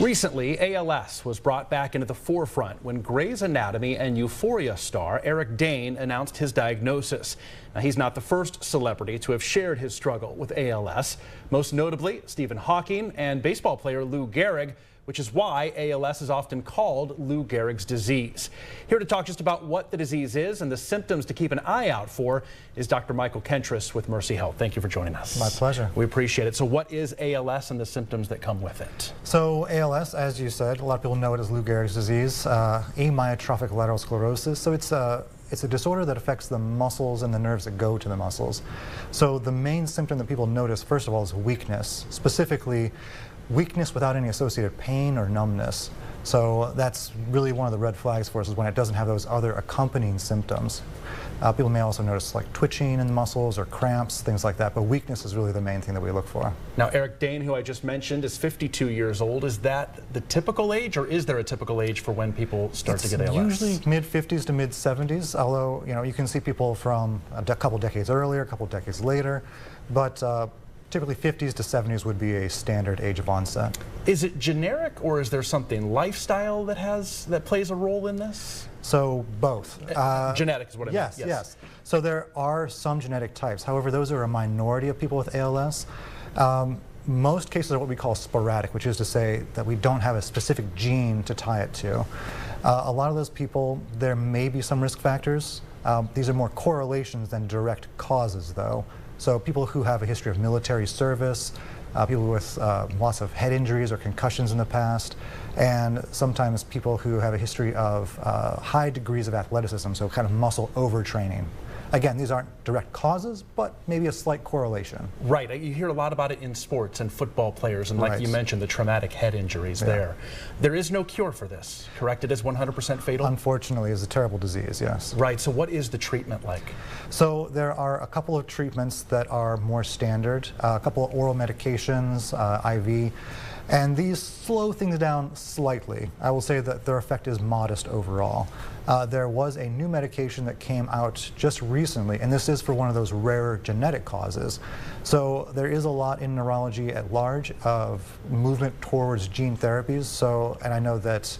Recently, ALS was brought back into the forefront when Grey's Anatomy and Euphoria star Dane announced his diagnosis. Now, he's not the first celebrity to have shared his struggle with ALS. Most notably, Stephen Hawking and baseball player Lou Gehrig, which is why ALS is often called Lou Gehrig's disease. Here to talk just about what the disease is and the symptoms to keep an eye out for is Dr. Michael Kentris with Mercy Health. Thank you for joining us. My pleasure. We appreciate it. So what is ALS and the symptoms that come with it? So ALS, as you said, a lot of people know it as Lou Gehrig's disease, amyotrophic lateral sclerosis. So it's a disorder that affects the muscles and the nerves that go to the muscles. So the main symptom that people notice, first of all, is weakness, specifically weakness without any associated pain or numbness. So that's really one of the red flags for us, is when it doesn't have those other accompanying symptoms. People may also notice like twitching in the muscles or cramps, things like that, but weakness is really the main thing that we look for. Now, Dane, who I just mentioned, is 52 years old. Is that the typical age, or is there a typical age for when people start to get ALS? Usually mid-50s to mid-70s, although you can see people from a couple decades earlier, a couple decades later, but typically 50s to 70s would be a standard age of onset. Is it generic, or is there something lifestyle that plays a role in this? So both. Genetic is what I mean. Yes. So there are some genetic types. However, those are a minority of people with ALS. Most cases are what we call sporadic, which is to say that we don't have a specific gene to tie it to. A lot of those people, there may be some risk factors. These are more correlations than direct causes, though. So people who have a history of military service, people with lots of head injuries or concussions in the past, and sometimes people who have a history of high degrees of athleticism, so kind of muscle overtraining. Again, these aren't direct causes, but maybe a slight correlation. Right. You hear a lot about it in sports and football players, and like you mentioned, the traumatic head injuries there. There is no cure for this, correct? It is 100% fatal? Unfortunately, it's a terrible disease, yes. Right. So what is the treatment like? So there are a couple of treatments that are more standard, a couple of oral medications, IV, and these slow things down slightly. I will say that their effect is modest overall. There was a new medication that came out just recently, and this is for one of those rarer genetic causes. So there is a lot in neurology at large of movement towards gene therapies. So, and I know that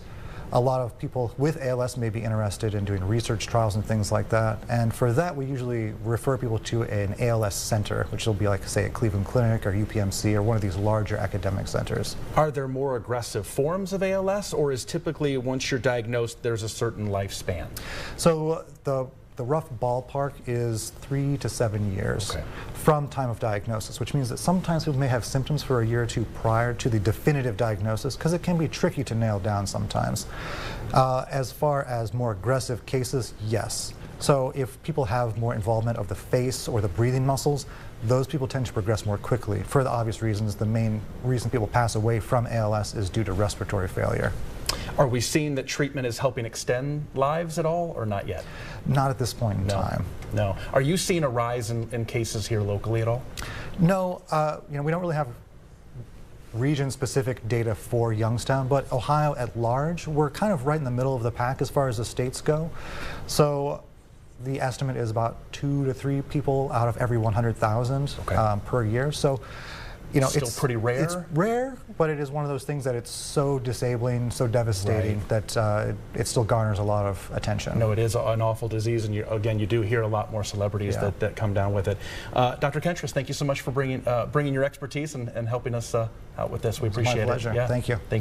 a lot of people with ALS may be interested in doing research trials and things like that. And for that, we usually refer people to an ALS center, which will be like, say, at Cleveland Clinic or UPMC or one of these larger academic centers. Are there more aggressive forms of ALS, or is typically once you're diagnosed, there's a certain lifespan? So the rough ballpark is 3 to 7 years from time of diagnosis, which means that sometimes people may have symptoms for a year or two prior to the definitive diagnosis, because it can be tricky to nail down sometimes. As far as more aggressive cases, yes. So if people have more involvement of the face or the breathing muscles, those people tend to progress more quickly. For the obvious reasons, the main reason people pass away from ALS is due to respiratory failure. Are we seeing that treatment is helping extend lives at all, or not yet? Not at this point in time. No. Are you seeing a rise in cases here locally at all? No. We don't really have region-specific data for Youngstown, but Ohio at large, we're kind of right in the middle of the pack as far as the states go. So the estimate is about 2 to 3 people out of every 100,000 per year. So, it's pretty rare? It's rare, but it is one of those things that it's so disabling, so devastating that it still garners a lot of attention. No, it is an awful disease, and you do hear a lot more celebrities that come down with it. Dr. Kentris, thank you so much for bringing your expertise and helping us out with this. We appreciate it. My pleasure. Thank you.